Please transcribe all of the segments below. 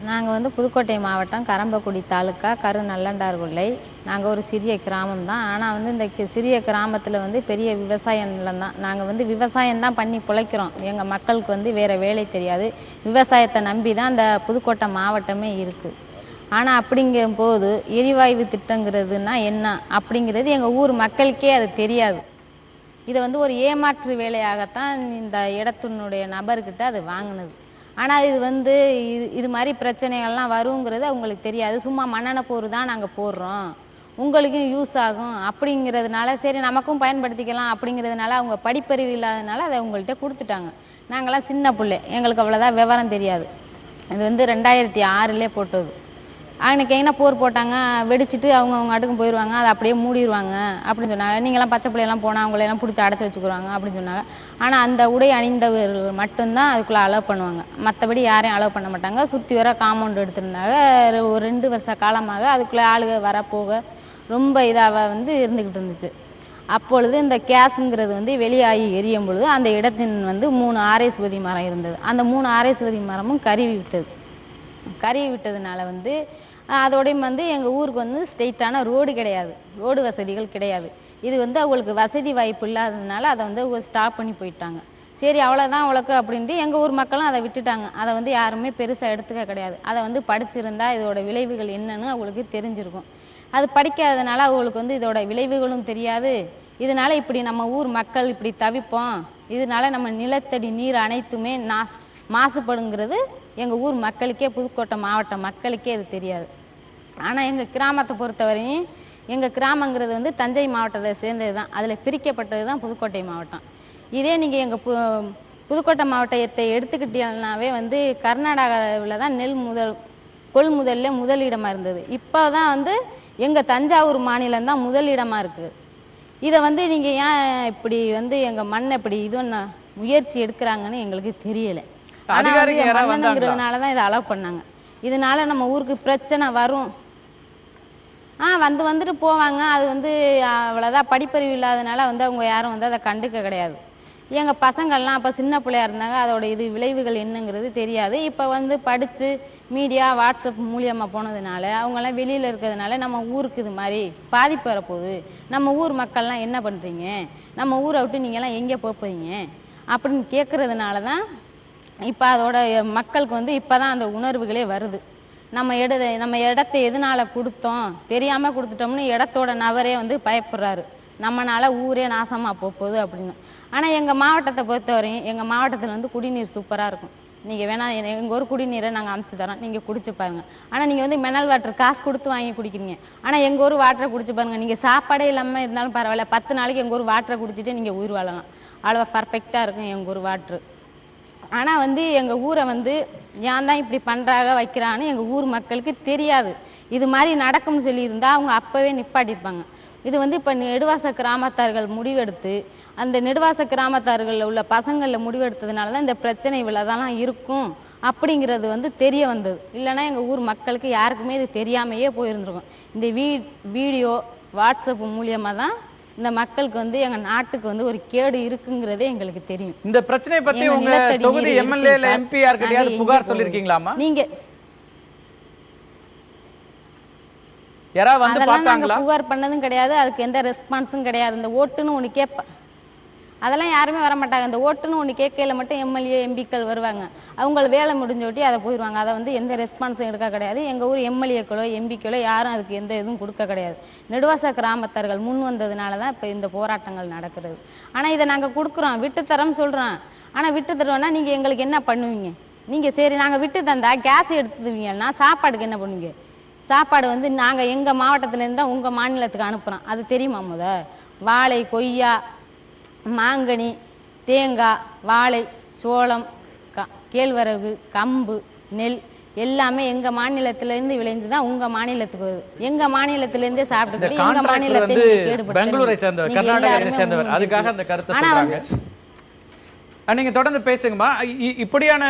நாங்கள் வந்து புதுக்கோட்டை மாவட்டம் கரம்பக்குடி தாலுக்கா கருநல்லண்டார்கொல்லை. நாங்கள் ஒரு சிறிய கிராமம் தான். ஆனால் வந்து இந்த சிறிய கிராமத்தில் வந்து பெரிய விவசாய நிலம் தான். நாங்கள் வந்து விவசாயம் தான் பண்ணி பிழைக்கிறோம். எங்கள் மக்களுக்கு வந்து வேறு வேலை தெரியாது. விவசாயத்தை நம்பி தான் இந்த புதுக்கோட்டை மாவட்டமே இருக்குது. ஆனால் அப்படிங்கும்போது எரிவாயு திட்டங்கிறதுனா என்ன அப்படிங்கிறது எங்கள் ஊர் மக்களுக்கே அது தெரியாது. இதை வந்து ஒரு ஏமாற்று வேலையாகத்தான் இந்த இடத்தினுடைய நபர்கிட்ட அது வாங்கினது. ஆனால் இது வந்து இது மாதிரி பிரச்சனைகள்லாம் வருங்கிறது அவங்களுக்கு தெரியாது. சும்மா மண்ணெண்ணெய் போர் தான் நாங்கள் போடுறோம், உங்களுக்கும் யூஸ் ஆகும் அப்படிங்கிறதுனால சரி நமக்கும் பயன்படுத்திக்கலாம் அப்படிங்கிறதுனால அவங்க படிப்பறிவு இல்லாதனால அதை அவங்கள்ட்ட கொடுத்துட்டாங்க. நாங்களாம் சின்ன பிள்ளை, எங்களுக்கு அவ்வளோதான் விவரம் தெரியாது. இது வந்து 2006 போட்டது. அன்றைக்கி என்ன போர் போட்டாங்க, வெடிச்சிட்டு அவங்க அடுக்கும் போயிடுவாங்க, அதை அப்படியே மூடிடுவாங்க அப்படின்னு சொன்னாங்க. நீங்களாம் பச்சை பிள்ளையெல்லாம் போனால் அவங்களையெல்லாம் பிடிச்சி அடைச்சி வச்சுக்குவாங்க அப்படின்னு சொன்னாங்க. ஆனால் அந்த உடை அணிந்தவர்கள் மட்டும்தான் அதுக்குள்ளே அலோவ் பண்ணுவாங்க, மற்றபடி யாரையும் அலோவ் பண்ண மாட்டாங்க. சுற்றி வர காம்பவுண்ட் எடுத்திருந்தாங்க. ஒரு 2 வருஷ காலமாக அதுக்குள்ளே ஆளுக வரப்போக ரொம்ப இதாக வந்து இருந்துக்கிட்டு இருந்துச்சு. அப்பொழுது இந்த கேஸுங்கிறது வந்து வெளியாகி எரியும் பொழுது அந்த இடத்தின் வந்து 3 ஆரேஸ்வதி மரம் இருந்தது. அந்த 3 ஆரேஸ்வதி மரமும் கருவி விட்டது. கருவி விட்டதுனால வந்து அதோடையும் வந்து எங்கள் ஊருக்கு வந்து ஸ்ட்ரெயிட்டான ரோடு கிடையாது, ரோடு வசதிகள் கிடையாது. இது வந்து அவங்களுக்கு வசதி வாய்ப்பு இல்லாததுனால அதை வந்து ஸ்டாப் பண்ணி போயிட்டாங்க. சரி அவ்வளோதான் உலக்கு அப்படின்ட்டு எங்கள் ஊர் மக்களும் அதை விட்டுட்டாங்க. அதை வந்து யாருமே பெருசாக எடுத்துக்க கிடையாது. அதை வந்து படிச்சிருந்தா இதோட விளைவுகள் என்னன்னு அவங்களுக்கு தெரிஞ்சிருக்கும். அது படிக்காததுனால அவங்களுக்கு வந்து இதோட விளைவுகளும் தெரியாது. இதனால இப்படி நம்ம ஊர் மக்கள் இப்படி தவிப்போம், இதனால நம்ம நிலத்தடி நீர் அனைத்துமே மாசுபடுங்கிறது எங்கள் ஊர் மக்களுக்கே, புதுக்கோட்டை மாவட்ட மக்களுக்கே இது தெரியாது. ஆனால் எங்கள் கிராமத்தை பொறுத்தவரையும் எங்கள் கிராமங்கிறது வந்து தஞ்சை மாவட்டத்தை சேர்ந்தது தான். அதில் பிரிக்கப்பட்டது தான் புதுக்கோட்டை மாவட்டம். இதே நீங்கள் எங்கள் புதுக்கோட்டை மாவட்டத்தை எடுத்துக்கிட்டீங்கன்னாவே வந்து கர்நாடகாவில் தான் நெல் கொள்முதலில் முதலிடமாக இருந்தது. இப்போ தான் வந்து எங்கள் தஞ்சாவூர் மாநிலம் தான் முதலிடமாக இருக்குது. இதை வந்து நீங்கள் ஏன் இப்படி வந்து எங்கள் மண்ணை இப்படி இதுன்னு முயற்சி எடுக்கிறாங்கன்னு எங்களுக்கு தெரியலை. மண்ணுங்கிறதுனால தான் இதை அலோவ் பண்ணாங்க. இதனால நம்ம ஊருக்கு பிரச்சனை வரும். வந்துட்டு போவாங்க. அது வந்து அவ்வளோதான் படிப்பறிவு இல்லாதனால வந்து அவங்க யாரும் வந்து அதை கண்டுக்க கிடையாது. எங்கள் பசங்கள்லாம் அப்போ சின்ன பிள்ளையா இருந்தாங்க, அதோட இது விளைவுகள் என்னங்கிறது தெரியாது. இப்போ வந்து படித்து மீடியா வாட்ஸ்அப் மூலியமாக போனதுனால அவங்கெல்லாம் வெளியில் இருக்கிறதுனால நம்ம ஊருக்கு இது மாதிரி பாதிப்பு வரப்போகுது, நம்ம ஊர் மக்கள்லாம் என்ன பண்ணுறீங்க, நம்ம ஊரை விட்டு நீங்கள்லாம் எங்கே போகிறீங்க அப்படின்னு கேட்குறதுனால தான் இப்போ அதோட மக்களுக்கு வந்து இப்போ தான் அந்த உணர்வுகளே வருது. நம்ம இடத்த எதனால கொடுத்தோம், தெரியாமல் கொடுத்துட்டோம்னு இடத்தோட நபரே வந்து பயப்படுறாரு, நம்மளால ஊரே நாசமாக போகுது அப்படின்னு. ஆனால் எங்கள் மாவட்டத்தை பொறுத்தவரையும் எங்கள் மாவட்டத்தில் வந்து குடிநீர் சூப்பராக இருக்கும். நீங்கள் வேணால் எங்கள் ஒரு குடிநீரை நாங்கள் அமுச்சு தரோம், நீங்கள் குடிச்சு பாருங்கள். ஆனால் நீங்கள் வந்து மினரல் வாட்டர் காசு கொடுத்து வாங்கி குடிக்கிறீங்க. ஆனால் எங்கள் ஊர் வாட்டரை குடிச்சு பாருங்கள். நீங்கள் சாப்பாடே இல்லாமல் இருந்தாலும் பரவாயில்ல, 10 நாளைக்கு எங்கள் ஊர் வாட்டரை குடிச்சிட்டு நீங்கள் உயிர் வாழலாம். அவ்வளோ பர்ஃபெக்டாக இருக்கும் எங்கள் ஊர் வாட்ரு. ஆனால் வந்து எங்கள் ஊரை வந்து ஏன் தான் இப்படி பண்ணுறாங்க வைக்கிறான்னு எங்கள் ஊர் மக்களுக்கு தெரியாது. இது மாதிரி நடக்கும்னு சொல்லியிருந்தால் அவங்க அப்போவே நிப்பாட்டியிருப்பாங்க. இது வந்து இப்போ நெடுவாச கிராமத்தார்கள் முடிவெடுத்து அந்த நெடுவாச கிராமத்தார்களில் உள்ள பசங்களில் முடிவெடுத்ததுனால தான் இந்த பிரச்சனை இவ்வளோதான் இருக்கும் அப்படிங்கிறது வந்து தெரிய வந்தது. இல்லைன்னா எங்கள் ஊர் மக்களுக்கு யாருக்குமே இது தெரியாமையே போயிருந்துருக்கும். இந்த வீடியோ வாட்ஸ்அப் மூலியமாக தான் இந்த மக்களுக்கு வந்து எங்க நாட்டுக்கு வந்து ஒரு கேடு இருக்குங்கிறதே எங்களுக்கு தெரியும். இந்த பிரச்சனையை பத்தி உங்க தொகுதி எம்எல்ஏ இல்ல எம்பி யார்கிட்டயாவது புகார் சொல்லிருக்கீங்களாமா? நீங்க யாராவது வந்து பார்த்தாங்களா? புகார் பண்ணதும் கிடையாது, அதுக்கு எந்த ரெஸ்பான்ஸும் கிடையாது. இந்த ஓட்டுன்னு ஒன்று கேட்ப அதெல்லாம் யாருமே வர மாட்டாங்க. இந்த ஓட்டுன்னு ஒன்று கேட்கல மட்டும் எம்எல்ஏ எம்பிக்கள் வருவாங்க, அவங்க வேலை முடிஞ்சோட்டி அதை போயிடுவாங்க. அதை வந்து எந்த ரெஸ்பான்ஸும் எடுக்க கிடையாது. எங்கள் ஊர் எம்எல்ஏக்களோ எம்பிக்களோ யாரும் அதுக்கு எந்த இதுவும் கொடுக்க கிடையாது. நெடுவாச கிராமத்தார்கள் முன் வந்ததுனால தான் இப்போ இந்த போராட்டங்கள் நடக்கிறது. ஆனால் இதை நாங்கள் கொடுக்குறோம், விட்டுத்தரோம்னு சொல்கிறோம். ஆனால் விட்டு தருவோம்னா நீங்கள் எங்களுக்கு என்ன பண்ணுவீங்க? நீங்கள் சரி நாங்கள் விட்டு தந்தா கேஸ் எடுத்துடுவீங்கன்னா சாப்பாடுக்கு என்ன பண்ணுவீங்க? சாப்பாடு வந்து நாங்கள் எங்கள் மாவட்டத்துலேருந்து தான் உங்கள் மாநிலத்துக்கு அனுப்புகிறோம், அது தெரியுமா? வாழை, கொய்யா, மாங்கனி, தேங்காய், வாழை, சோளம், கேழ்வரகு, கம்பு, நெல் எல்லாமே எங்கள் மாநிலத்திலேருந்து விளைந்து தான் உங்கள் மாநிலத்துக்கு வருது. எங்கள் மாநிலத்திலேருந்தே சாப்பிட்டு எங்கள் மாநிலத்தை பெங்களூரை சேர்ந்தவர், கர்நாடகத்தை சேர்ந்தவர், அதுக்காக அந்த கருத்தை சொல்றாங்க. நீங்க தொடர்ந்து பேசுங்கம்மா. இப்படியான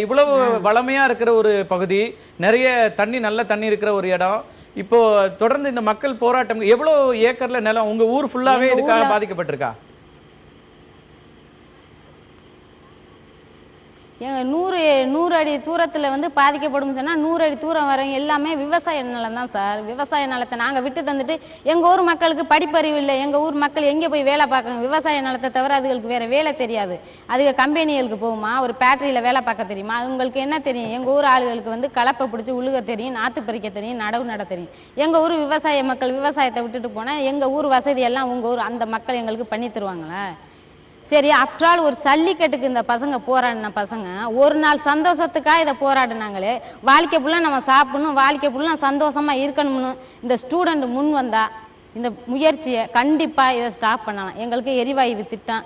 இவ்வளவு வளமையா இருக்கிற ஒரு பகுதி, நிறைய தண்ணி, நல்ல தண்ணி இருக்கிற ஒரு இடம், இப்போ தொடர்ந்து இந்த மக்கள் போராட்டம், எவ்வளவு ஏக்கர்ல நிலம் உங்க ஊர் ஃபுல்லாவே இதுக்காக பாதிக்கப்பட்டிருக்கா? நூறு அடி தூரத்தில் வந்து பாதிக்கப்படும் சொன்னால் 100 அடி தூரம் வரையும் எல்லாமே விவசாய நிலம் தான் சார். விவசாய நிலத்தை நாங்கள் விட்டு தந்துட்டு எங்கள் ஊர் மக்களுக்கு படிப்பறிவு இல்லை. எங்கள் ஊர் மக்கள் எங்கே போய் வேலை பார்க்கணும்? விவசாய நிலத்தை தவிர அதுகளுக்கு வேறு வேலை தெரியாது. அதுக்கு கம்பெனிகளுக்கு போகுமா, ஒரு ஃபேக்ட்ரியில் வேலை பார்க்க தெரியுமா? அவங்களுக்கு என்ன தெரியும்? எங்கள் ஊர் ஆளுகளுக்கு வந்து கலப்பை பிடிச்சி உழுக தெரியும், நாற்று பறிக்க தெரியும், நடவு நட தெரியும். எங்கள் ஊர் விவசாய மக்கள் விவசாயத்தை விட்டுட்டு போனால் எங்கள் ஊர் வசதியெல்லாம் உங்கள் ஊர் அந்த மக்கள் எங்களுக்கு பண்ணி தருவாங்களா? சரி, ஆஃப்டரால் ஒரு ஜல்லிக்கட்டுக்கு இந்த பசங்க போராடின பசங்க ஒரு நாள் சந்தோஷத்துக்காக இதை போராடினாங்களே. வாழ்க்கை ஃபுல்லாக நம்ம சாப்பிடணும், வாழ்க்கை ஃபுல்லாக சந்தோஷமாக இருக்கணும்னு இந்த ஸ்டூடெண்ட் முன் வந்தா இந்த முயற்சியை கண்டிப்பாக இதை ஸ்டாப் பண்ணலாம். எங்களுக்கு எரிவாயு திட்டம்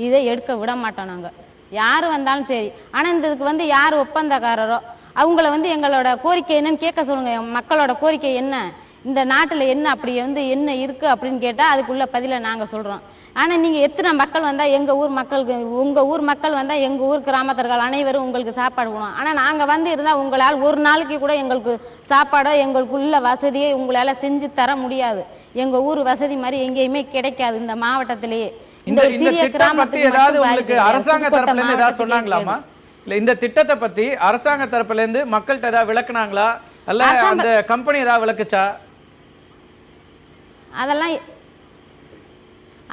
இதை எடுக்க விட மாட்டோம் நாங்கள், யார் வந்தாலும் சரி. ஆனால் இதுக்கு வந்து யார் ஒப்பந்தக்காரரோ அவங்கள வந்து எங்களோட கோரிக்கை என்னன்னு கேட்க சொல்லுங்கள். மக்களோட கோரிக்கை என்ன, இந்த நாட்டில் என்ன அப்படி வந்து என்ன இருக்குது அப்படின்னு கேட்டால் அதுக்குள்ள பதிலை நாங்கள் சொல்கிறோம். ஆனால் நீங்கள் எத்தனை மக்கள் வந்தால் எங்கள் ஊர் மக்களுக்கு, உங்கள் ஊர் மக்கள் வந்தால் எங்கள் ஊர் கிராமத்தர்கள் அனைவரும் உங்களுக்கு சாப்பாடு கொடுவோம். ஆனால் நாங்கள் வந்து இருந்தால் உங்களால் ஒரு நாளைக்கு கூட எங்களுக்கு சாப்பாடோ எங்களுக்குள்ள வசதியை உங்களால் செஞ்சு தர முடியாது. எங்கள் ஊர் வசதி மாதிரி எங்கேயுமே கிடைக்காது இந்த மாவட்டத்திலேயே. இந்த திட்டம் பத்தி ஏதாவது உங்களுக்கு அரசாங்க தரப்புல இருந்து ஏதாவது சொன்னாங்களாமா? இல்ல இந்த திட்டத்தை பத்தி அரசாங்க தரப்புல இருந்து மக்கள்கிட்ட ஏதாவது விளக்குனாங்களா? அல்ல அந்த கம்பெனி ஏதாவது விளக்குச்சா?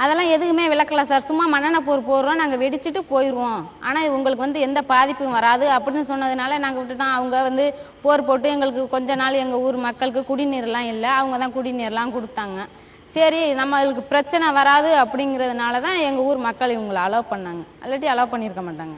அதெல்லாம் எதுவுமே விளக்கல சார். சும்மா மண்ணெண்ணெய் போடுறோம், நாங்கள் வெடிச்சுட்டு போயிடுவோம், ஆனால் உங்களுக்கு வந்து எந்த பாதிப்பும் வராது அப்படின்னு சொன்னதுனால நாங்கள் விட்டுட்டோம். அவங்க வந்து போர் போட்டு எங்களுக்கு கொஞ்ச நாள் எங்கள் ஊர் மக்களுக்கு குடிநீர்லாம் இல்லை, அவங்க தான் குடிநீர்லாம் கொடுத்தாங்க. சரி, நம்மளுக்கு பிரச்சனை வராது அப்படிங்கிறதுனால தான் எங்கள் ஊர் மக்கள் இவங்களை அலோவ் பண்ணாங்க, இல்லாட்டி அலோவ் பண்ணியிருக்க மாட்டாங்க.